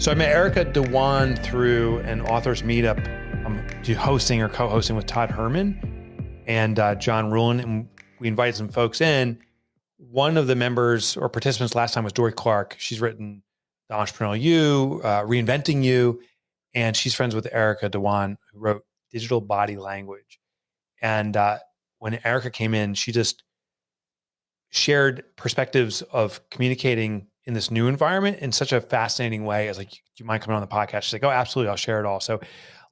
So I met Erica Dhawan through an author's meetup, hosting or co-hosting with Todd Herman and John Rulin, and we invited some folks in. One of the members or participants last time was Dory Clark. She's written The Entrepreneurial You, Reinventing You, and she's friends with Erica Dhawan, who wrote Digital Body Language. And when Erica came in, she just shared perspectives of communicating in this new environment in such a fascinating way. I was like, do you mind coming on the podcast? She's like, oh, absolutely. I'll share it all. So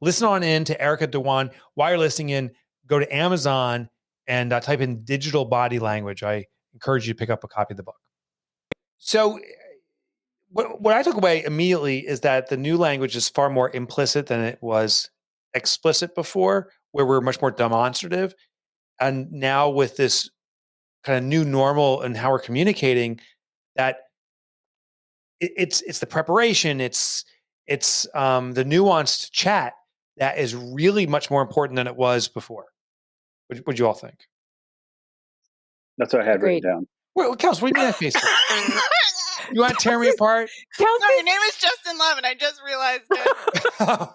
listen on in to Erica Dhawan. While you're listening in, go to Amazon and type in Digital Body Language. I encourage you to pick up a copy of the book. So what I took away immediately is that the new language is far more implicit than it was explicit before, where we're much more demonstrative. And now with this kind of new normal and how we're communicating, that it's the preparation, it's the nuanced chat that is really much more important than it was before. What do you all think? That's what I had written down. Wait, Kels, what do you mean that face? You want to tear me apart? Kels, your name is Justin Love, and I just realized it.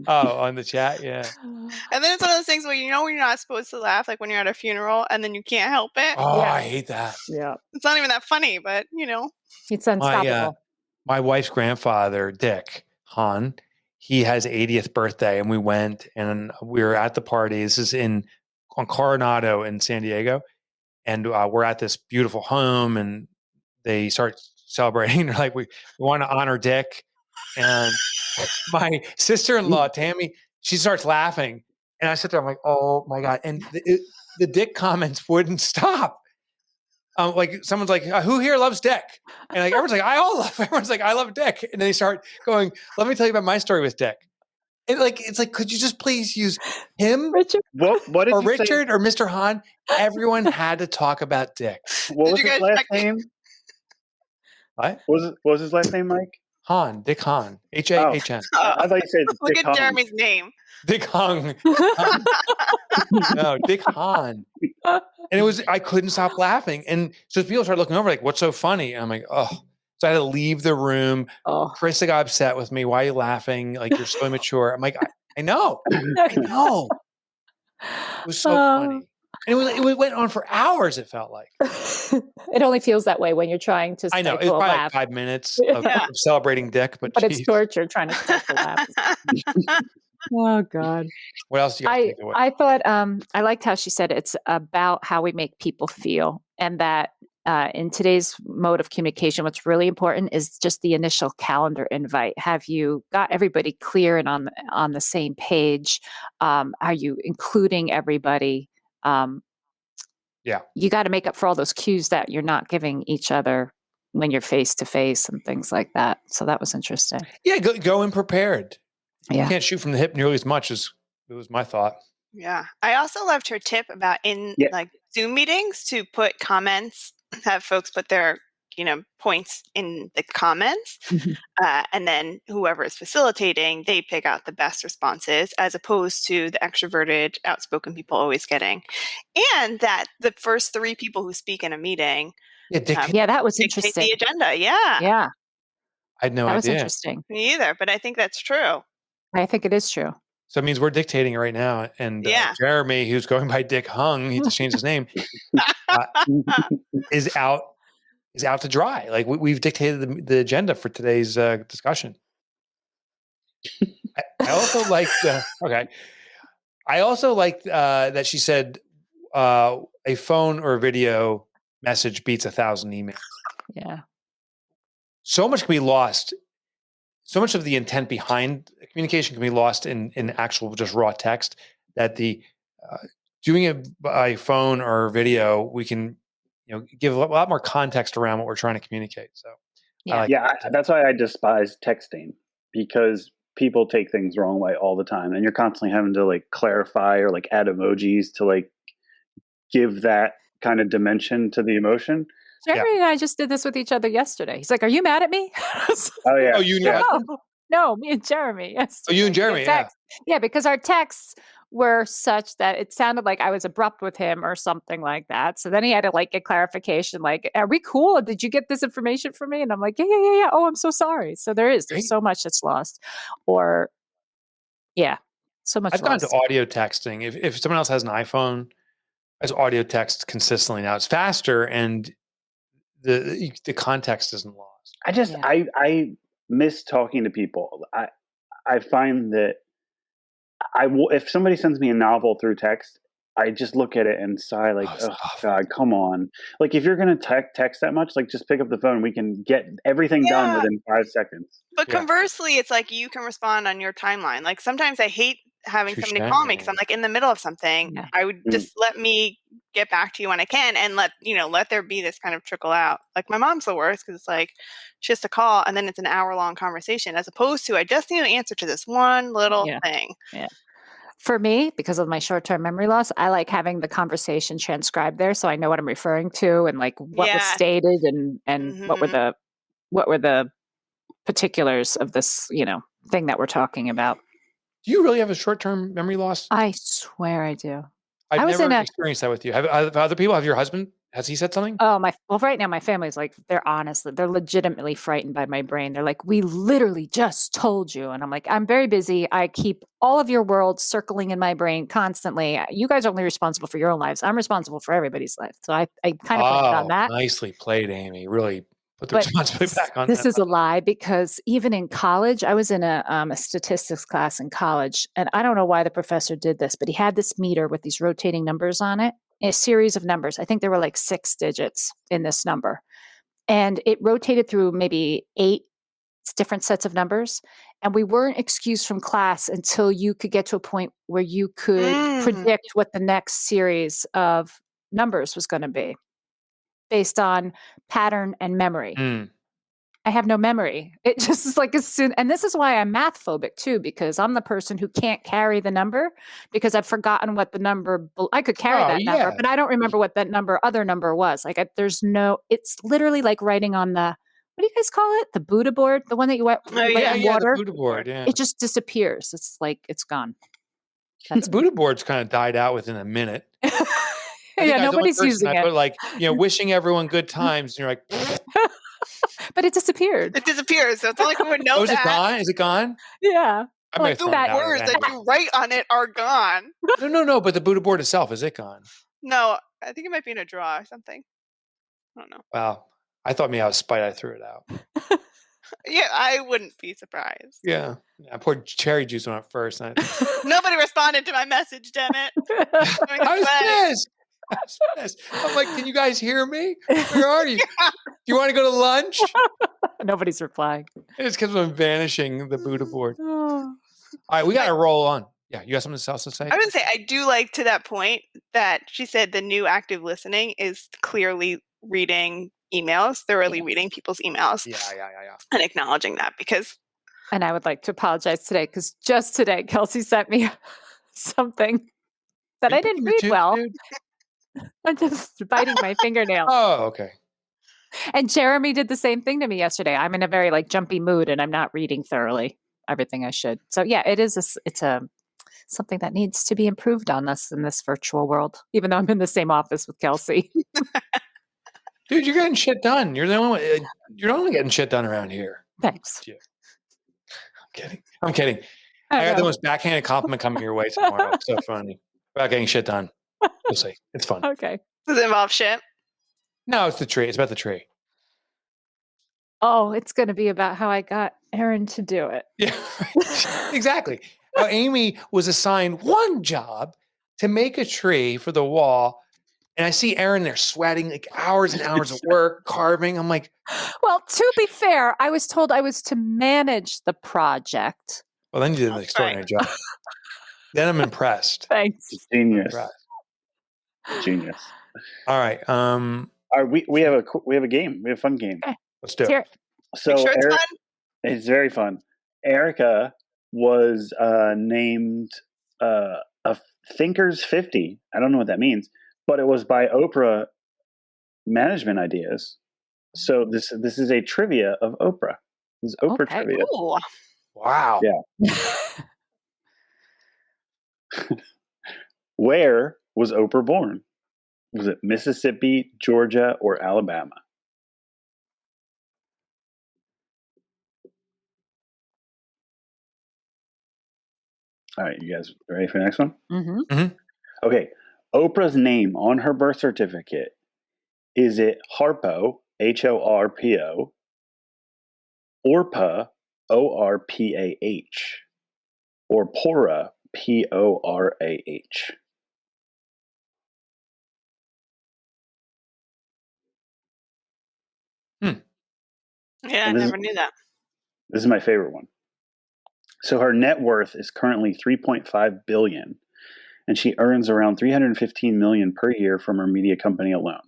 Oh, on the chat, yeah. And then it's one of those things where you know when you're not supposed to laugh, like when you're at a funeral, and then you can't help it. Oh, yeah. I hate that. Yeah, it's not even that funny, but you know, it's unstoppable. My wife's grandfather, Dick Hahn, he has 80th birthday, and we went and we were at the party. This is on Coronado in San Diego, and we're at this beautiful home, and they start celebrating. They're like, we want to honor Dick. And my sister-in-law, Tammy, she starts laughing. And I sit there, I'm like, oh my God. And the Dick comments wouldn't stop. Like someone's like, who here loves Dick? And like everyone's like, I love Dick. And then they start going, let me tell you about my story with Dick. And it's like, could you just please use him? Richard? What did or you Richard say? Or Mr. Hahn? Everyone had to talk about Dick. What was his last name? What? What was his last name, Mike? Hahn, Dick Hahn, H-A-H-N. I thought you said look Dick at Jeremy's name. Dick Hahn. No, Dick Hahn. And I couldn't stop laughing. And so people started looking over like, what's so funny? And I'm like, oh. So I had to leave the room. Oh. Chris got upset with me. Why are you laughing? Like, you're so immature. I'm like, I know. I know. It was so funny. And it went on for hours, it felt like. It only feels that way when you're trying to I know. It was probably like 5 minutes of celebrating Dick. But it's torture trying to stifle laughs. Oh, God. What else do you guys take away? I thought, I liked how she said it's about how we make people feel. And that in today's mode of communication, what's really important is just the initial calendar invite. Have you got everybody clear and on the same page? Are you including everybody? Yeah. You got to make up for all those cues that you're not giving each other when you're face to face and things like that. So that was interesting. Yeah. Go in prepared. Yeah. You can't shoot from the hip nearly as much as it was my thought. Yeah. I also loved her tip about like Zoom meetings to put comments, have folks put their, points in the comments. Mm-hmm. And then whoever is facilitating, they pick out the best responses as opposed to the extroverted, outspoken people always getting. And that the first 3 people who speak in a meeting. Yeah, that was interesting. The agenda. Yeah. Yeah. I had no idea. That was interesting. Me either, but I think that's true. I think it is true. So it means we're dictating it right now. And Jeremy, who's going by Dick Hung, he just changed his name, is out to dry. Like we've dictated the agenda for today's discussion. I also liked. I also liked that she said a phone or a video message beats 1,000 emails. Yeah. So much can be lost. So much of the intent behind communication can be lost in actual just raw text. That the doing it by phone or video, we can give a lot more context around what we're trying to communicate. So that's why I despise texting, because people take things the wrong way all the time, and you're constantly having to like clarify or like add emojis to like give that kind of dimension to the emotion. Jeremy and I just did this with each other yesterday. He's like, "Are you mad at me?" Oh yeah. Oh, you know? No, me and Jeremy. Yes. Oh, you and Jeremy. Yeah, because our texts were such that it sounded like I was abrupt with him or something like that. So then he had to like get clarification, like, are we cool? Did you get this information from me? And I'm like, yeah. Oh, I'm so sorry. So there's so much that's lost. Or so much I've gone lost. to audio texting. If someone else has an iPhone, as audio text consistently now, it's faster and the context isn't lost. I miss talking to people. I find that if somebody sends me a novel through text, I just look at it and sigh like, oh God, come on. Like if you're going to text that much, like just pick up the phone. We can get everything done within 5 seconds. But conversely, it's like you can respond on your timeline. Like sometimes I hate having somebody call me because I'm like in the middle of something. Yeah. I would just let me get back to you when I can and let there be this kind of trickle out. Like my mom's the worst because it's like she has to call and then it's an hour-long conversation as opposed to I just need an answer to this one little thing. Yeah. For me, because of my short-term memory loss, I like having the conversation transcribed there so I know what I'm referring to and like what was stated and what were the particulars of this, thing that we're talking about. Do you really have a short-term memory loss? I swear I do. I've never experienced that with you. Have other people? Have your husband? Has he said something? Oh, right now my family's like, they're legitimately frightened by my brain. They're like, we literally just told you. And I'm like, I'm very busy. I keep all of your worlds circling in my brain constantly. You guys are only responsible for your own lives. I'm responsible for everybody's life. So I kind of put on that. Nicely played, Amy. Really put the responsibility back on this. This is a lie because even in college, I was in a statistics class in college. And I don't know why the professor did this, but he had this meter with these rotating numbers on it. A series of numbers. I think there were like 6 digits in this number. And it rotated through maybe 8 different sets of numbers. And we weren't excused from class until you could get to a point where you could predict what the next series of numbers was going to be based on pattern and memory. I have no memory. It just is like and this is why I'm math phobic too, because I'm the person who can't carry the number because I've forgotten what the number, I could carry that number, but I don't remember what that other number was. Like it's literally like writing on what do you guys call it? The Buddha board, the one that you wet water. The Buddha board, yeah. It just disappears. It's like, it's gone. The Buddha board's kind of died out within a minute. Nobody's using it. But like, wishing everyone good times. And you're like, but it disappeared. It disappears. So it's not like we would know is it gone? Is it gone? Yeah. Like the words that you write on it are gone. No. But the Buddha board itself, is it gone? No, I think it might be in a drawer or something. I don't know. Wow. I thought maybe out of spite I threw it out. Yeah, I wouldn't be surprised. Yeah. I poured cherry juice on it first. Nobody responded to my message, damn it. I was pissed. I'm like, can you guys hear me? Where are you? Do you want to go to lunch? Nobody's replying. It's because I'm vanishing the Buddha board. All right, we got to roll on. Yeah, you got something else to say? I would say I do like to that point that she said the new active listening is clearly reading emails, thoroughly reading people's emails. Yeah. And acknowledging that because. And I would like to apologize today because just today, Kelsey sent me something that I didn't read well. I'm just biting my fingernail. Oh, okay. And Jeremy did the same thing to me yesterday. I'm in a very jumpy mood and I'm not reading thoroughly everything I should. So yeah, it's something that needs to be improved on us in this virtual world, even though I'm in the same office with Kelsey. Dude, you're getting shit done. You're the only getting shit done around here. Thanks. Yeah. I'm kidding. I got the most backhanded compliment coming your way tomorrow. It's so funny. About getting shit done. We'll see. It's fun. Okay. Does it involve shit? No, it's the tree. It's about the tree. Oh, it's going to be about how I got Aaron to do it. Yeah, exactly. Amy was assigned one job to make a tree for the wall. And I see Aaron there sweating like hours and hours of work, carving. I'm like, well, to be fair, I was told I was to manage the project. Well, then you did an extraordinary job. Then I'm impressed. Thanks. Genius. Genius. All right. We have a game. We have a fun game. Okay. Let's do it. So sure it's fun? It's very fun. Erica was named a Thinkers 50. I don't know what that means, but it was by Oprah Management Ideas. So this is a trivia of Oprah. This is Oprah trivia. Ooh. Wow. Yeah. Where was Oprah born? Was it Mississippi, Georgia, or Alabama? All right, you guys ready for the next one? Mm-hmm. Mm-hmm. Okay. Oprah's name on her birth certificate, is it Harpo, Horpo, Orpa, Orpah, or Pora, Porah? Yeah, I never knew that. This is my favorite one. So her net worth is currently $3.5 billion, and she earns around $315 million per year from her media company alone.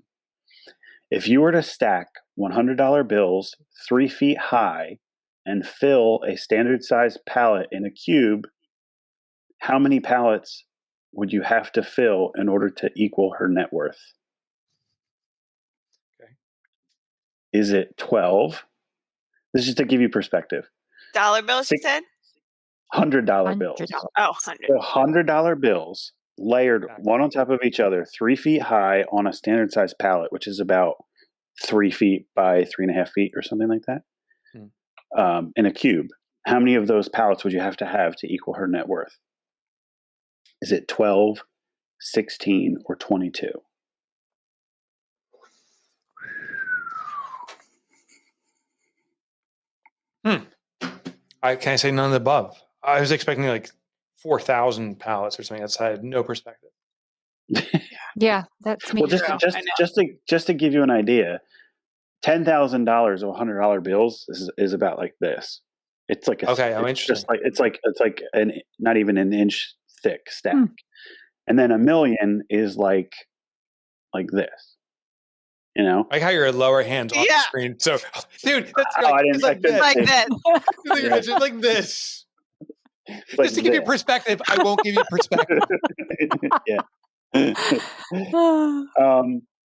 If you were to stack $100 bills 3 feet high and fill a standard size pallet in a cube, how many pallets would you have to fill in order to equal her net worth? Okay. Is it 12? This is just to give you perspective. Dollar bills, you said? $100 bills. Oh, 100. So $100 bills layered one on top of each other, 3 feet high on a standard size pallet, which is about 3 feet by 3.5 feet or something like that, in a cube. How many of those pallets would you have to equal her net worth? Is it 12, 16, or 22? Can I say none of the above? I was expecting like 4,000 pallets or something. I had no perspective. Yeah, that's me. Well, just to give you an idea, $10,000 of $100 bills is about like this. It's like I'm interested. It's like not even an inch thick stack, and then $1 million is like this. You know, like how your lower hand's off the screen. So, dude, that's like this. Like this. Just like this. Like just to give you perspective, I won't give you perspective. Yeah.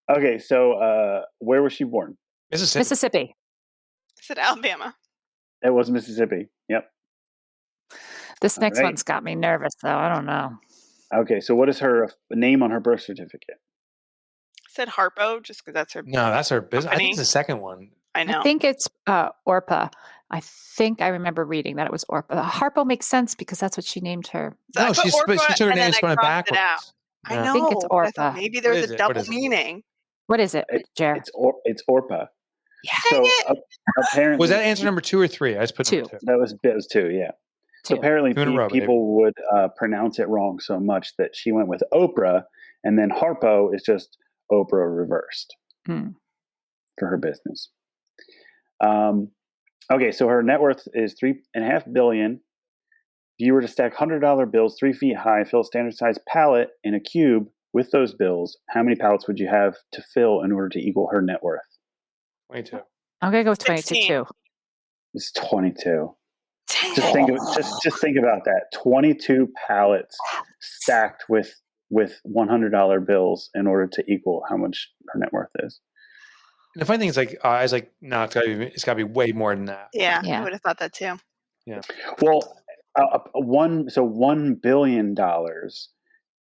Okay, so where was she born? Mississippi. I said Alabama. It was Mississippi. Yep. This next one's got me nervous, though. I don't know. Okay, so what is her name on her birth certificate? I said Harpo, just because that's her. No, that's her business. company. I think it's the second one. I know. I think it's Orpa. I think I remember reading that it was Orpa. Harpo makes sense because that's what she named her. So no, she took her name and spun it backwards. I know. I think it's Orpa. Maybe there's a double meaning. What is it, Jer? It's Orpa. Yeah. So apparently, was that answer number 2 or 3? I just put 2. That was 2. Yeah. So apparently, people would pronounce it wrong so much that she went with Oprah, and then Harpo is just Oprah reversed for her business. Okay, so her net worth is $3.5 billion. If you were to stack $100 bills 3 feet high, fill a standard size pallet in a cube with those bills, how many pallets would you have to fill in order to equal her net worth? 22. I'm gonna go with 22. It's 22. Just think about that. 22 pallets stacked with $100 bills in order to equal how much her net worth is. And the funny thing is, like, I was like, no, it's got to be way more than that. Yeah, I would have thought that too. Yeah. Well, $1 billion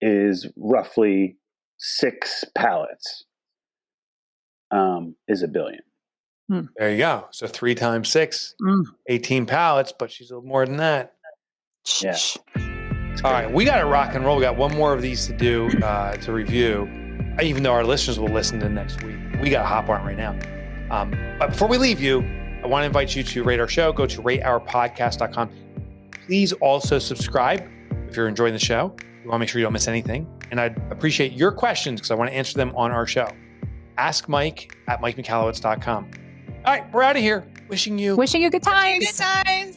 is roughly 6 pallets. Is $1 billion. There you go. So 3 times 6, 18 pallets, but she's a little more than that. Yeah. All right, we got to rock and roll. We got one more of these to do to review, even though our listeners will listen to next week. We got to hop on right now. But before we leave you, I want to invite you to rate our show. Go to rateourpodcast.com. Please also subscribe if you're enjoying the show. We want to make sure you don't miss anything. And I'd appreciate your questions because I want to answer them on our show. Ask Mike at MikeMichalowicz.com. All right, we're out of here. Wishing you good times. Good times.